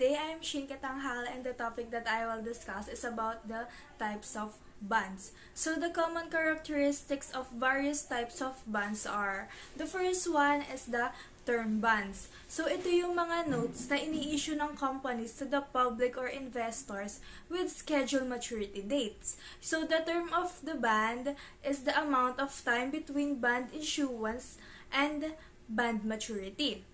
Today I am Catanghal, and the topic that I will discuss is about the types of bonds. So the common characteristics of various types of bonds are, the first one is the term bonds. So ito yung mga notes na ini-issue ng companies to the public or investors with scheduled maturity dates. So the term of the bond is the amount of time between bond issuance and bond maturity.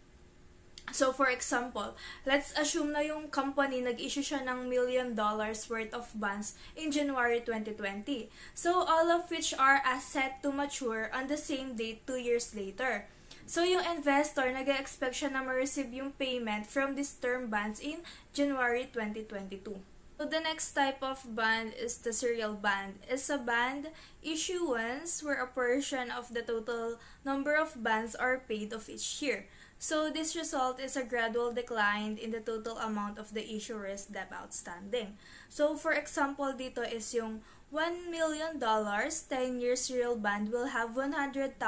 So, for example, let's assume na yung company nag-issue siya ng $1 million worth of bonds in January 2020. So, all of which are set to mature on the same date 2 years later. So, yung investor, nag-expect siya na ma-receive yung payment from these term bonds in January 2022. So, the next type of bond is the serial bond. It's a bond issuance where a portion of the total number of bonds are paid of each year. So, this result is a gradual decline in the total amount of the issuer's debt outstanding. So, for example, dito is yung $1 million 10-year serial bond will have $100,000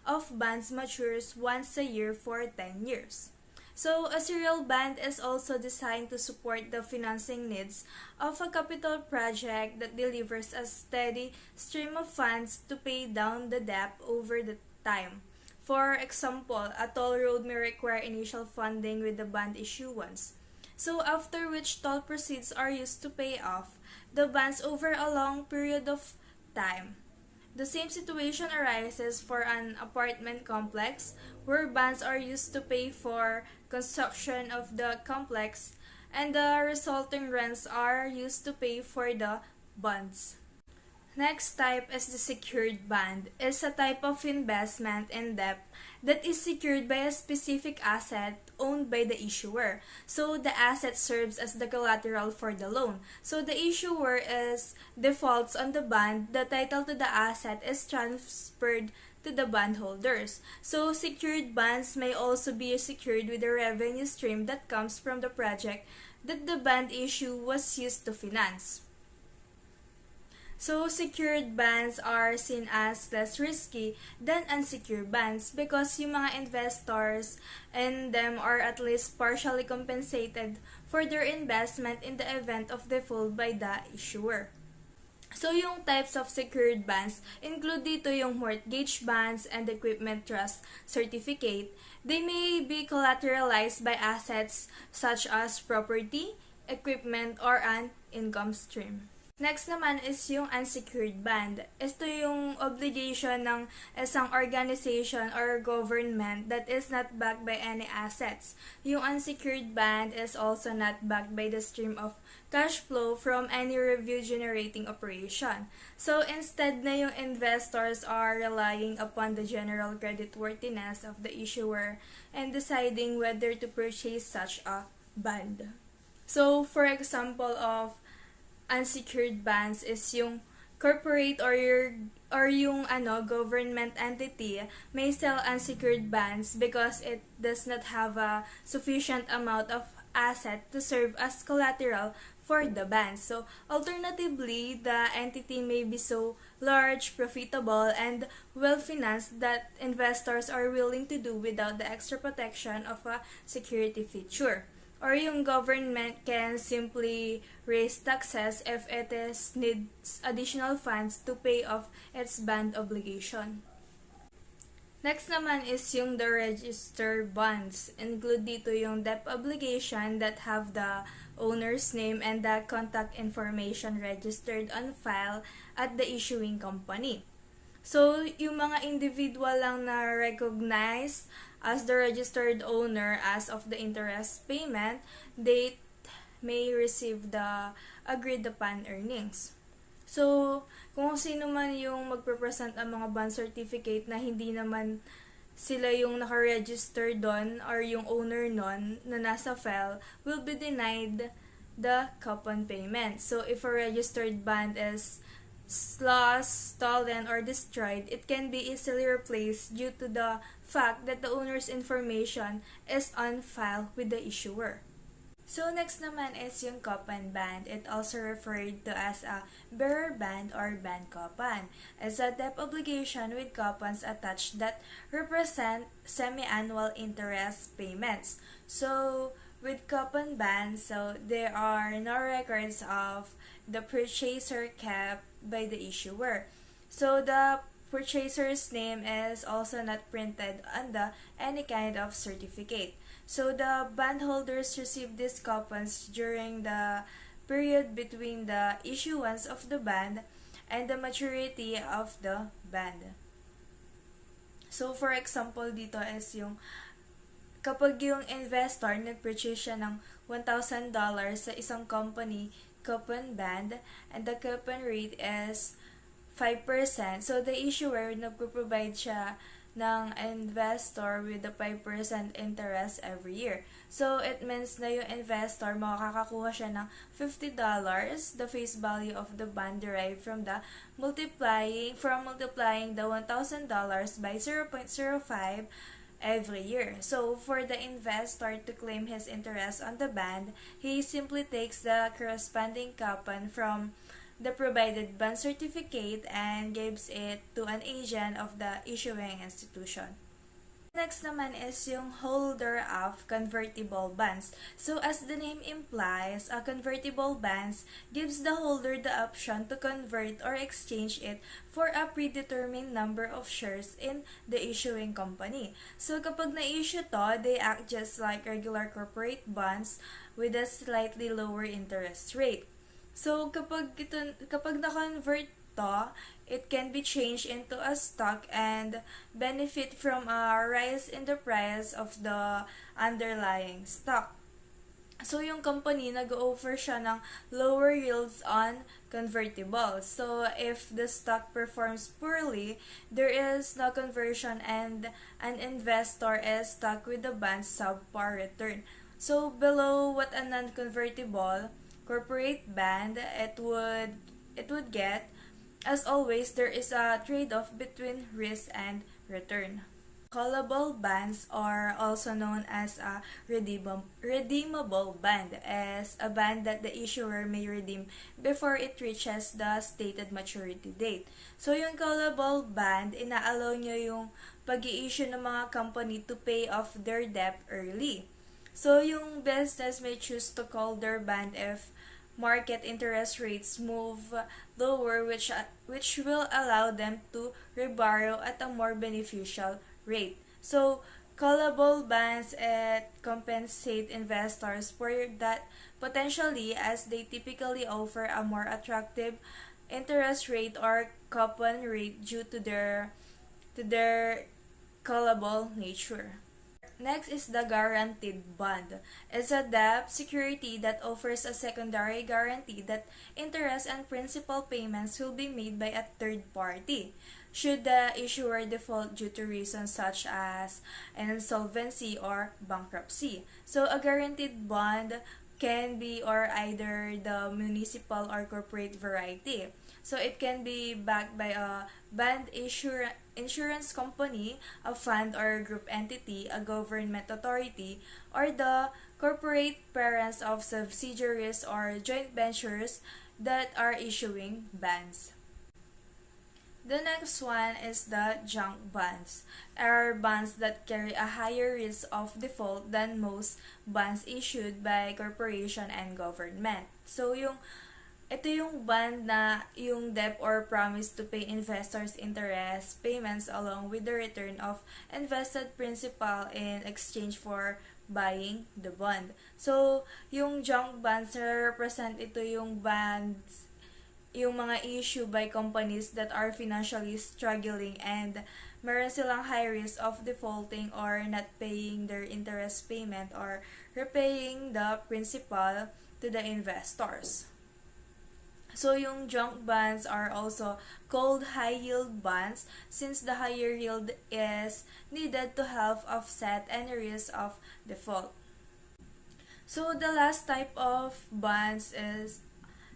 of bonds matures once a year for 10 years. So, a serial bond is also designed to support the financing needs of a capital project that delivers a steady stream of funds to pay down the debt over the time. For example, a toll road may require initial funding with the bond issuance. So, after which toll proceeds are used to pay off the bonds over a long period of time. The same situation arises for an apartment complex where bonds are used to pay for construction of the complex and the resulting rents are used to pay for the bonds. Next type is the secured bond. It's a type of investment in debt that is secured by a specific asset owned by the issuer. So the asset serves as the collateral for the loan. So the issuer defaults on the bond, the title to the asset is transferred to the bondholders. So secured bonds may also be secured with a revenue stream that comes from the project that the bond issue was used to finance. So, secured bonds are seen as less risky than unsecured bonds because yung mga investors in them are at least partially compensated for their investment in the event of default by the issuer. So, yung types of secured bonds include dito yung mortgage bonds and equipment trust certificate. They may be collateralized by assets such as property, equipment, or an income stream. Next naman is yung unsecured bond. Ito yung obligation ng isang organization or government that is not backed by any assets. Yung unsecured bond is also not backed by the stream of cash flow from any revenue-generating operation. So, instead na yung investors are relying upon the general creditworthiness of the issuer and deciding whether to purchase such a bond. So, for example of unsecured bonds is yung corporate or yung government entity may sell unsecured bonds because it does not have a sufficient amount of asset to serve as collateral for the bonds. So, alternatively, the entity may be so large, profitable, and well-financed that investors are willing to do without the extra protection of a security feature. Or yung government can simply raise taxes if it needs additional funds to pay off its bond obligation. Next naman is yung the registered bonds. Include dito yung debt obligation that have the owner's name and the contact information registered on file at the issuing company. So, yung mga individual lang na recognized as the registered owner as of the interest payment date may receive the agreed upon earnings. So, kung sino man yung magpe-present ang mga bond certificate na hindi naman sila yung nakaregister doon or yung owner nun na nasa file will be denied the coupon payment. So, if a registered bond is lost, stolen, or destroyed, it can be easily replaced due to the fact that the owner's information is on file with the issuer. So, next naman is yung coupon bond. It also referred to as a bearer bond or bond coupon. It's a debt obligation with coupons attached that represent semi-annual interest payments. So, with coupon bonds, so there are no records of the purchaser kept by the issuer. So the purchaser's name is also not printed on the any kind of certificate. So the bondholders receive these coupons during the period between the issuance of the bond and the maturity of the bond. So for example dito is yung kapag yung investor nag-purchase siya ng $1,000 sa isang company coupon bond and the coupon rate is 5%. So the issuer nagpo-provide siya ng investor with the 5% interest every year. So it means na yung investor makakakuha siya ng $50, the face value of the bond derived from the multiplying the $1,000 by 0.05 every year. So for the investor to claim his interest on the bond, he simply takes the corresponding coupon from the provided bond certificate and gives it to an agent of the issuing institution. Next naman is yung holder of convertible bonds. So as the name implies, a convertible bonds gives the holder the option to convert or exchange it for a predetermined number of shares in the issuing company. So kapag na-issue to, they act just like regular corporate bonds with a slightly lower interest rate. So kapag na-convert to, it can be changed into a stock and benefit from a rise in the price of the underlying stock. So yung company nag-offer siya ng lower yields on convertibles. So if the stock performs poorly, there is no conversion and an investor is stuck with the band's subpar return. So below what a non-convertible corporate band it would get. As always, there is a trade-off between risk and return. Callable bonds are also known as a redeemable bond, as a bond that the issuer may redeem before it reaches the stated maturity date. So yung callable bond, ina-allow nyo yung pag-i-issue ng mga company to pay off their debt early. So yung business may choose to call their bond if market interest rates move lower, which will allow them to reborrow at a more beneficial rate. So callable bonds compensate investors for that potentially, as they typically offer a more attractive interest rate or coupon rate due to their callable nature. Next is the guaranteed bond. It's a debt security that offers a secondary guarantee that interest and principal payments will be made by a third party should the issuer default due to reasons such as insolvency or bankruptcy. So a guaranteed bond can be or either the municipal or corporate variety. So it can be backed by a bond insurance company, a fund or group entity, a government authority, or the corporate parents of subsidiaries or joint ventures that are issuing bonds. The next one is the junk bonds, are bonds that carry a higher risk of default than most bonds issued by corporation and government. So ito yung bond na yung debt or promise to pay investors interest payments along with the return of invested principal in exchange for buying the bond. So yung junk bonds represent ito yung bonds, yung mga issue by companies that are financially struggling and meron silang high risk of defaulting or not paying their interest payment or repaying the principal to the investors. So yung junk bonds are also called high-yield bonds since the higher yield is needed to help offset any risk of default. So the last type of bonds is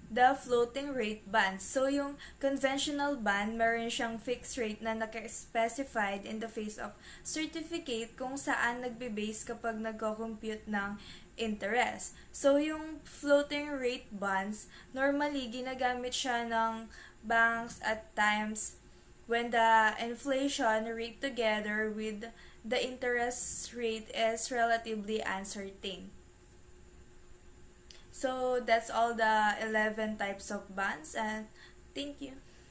the floating rate bonds. So yung conventional bond, meron siyang fixed rate na naka-specified in the face of certificate kung saan nagbe-base kapag nagko-compute ng interest. So yung floating rate bonds, normally ginagamit siya ng banks at times when the inflation rate together with the interest rate is relatively uncertain. So that's all the 11 types of bonds, and thank you.